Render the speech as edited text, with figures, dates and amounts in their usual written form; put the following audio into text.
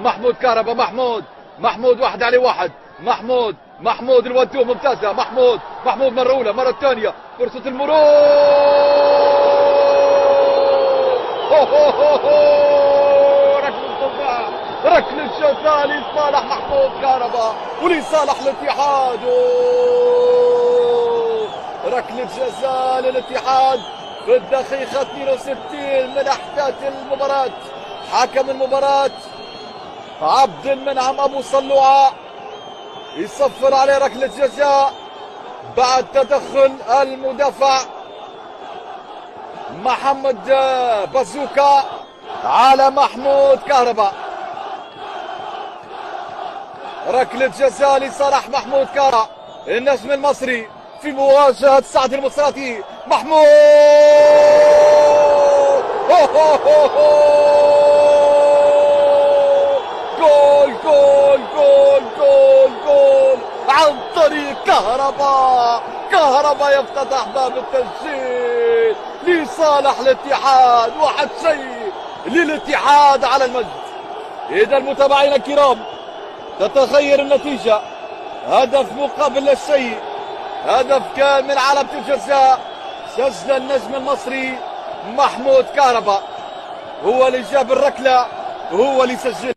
محمود كهربا. محمود واحد عليه واحد. محمود الودوه ممتازه. محمود مره اولى مره ثانيه فرصه المرور. ركله جزاء لصالح محمود كهربا ولصالح الاتحاد. ركله جزاء للاتحاد في الدقيقه 62 من احداث المباراه. حكم المباراه عبد المنعم ابو صلوعه يصفر عليه ركله جزاء بعد تدخل المدافع محمد بازوكا على محمود كهربا. ركله جزاء لصالح محمود كهربا النجم المصري في مواجهه سعد المصراتي. محمود جول جول جول جول جول عن طريق كهربا يفتتح باب التسجيل لصالح الاتحاد. 1-0 للاتحاد على المجد. اذا متابعينا الكرام تتغير النتيجة، هدف مقابل لا شيء. هدف كان من علامة الجزاء سجل النجم المصري محمود كهربا، هو اللي جاب الركلة وهو اللي سجل.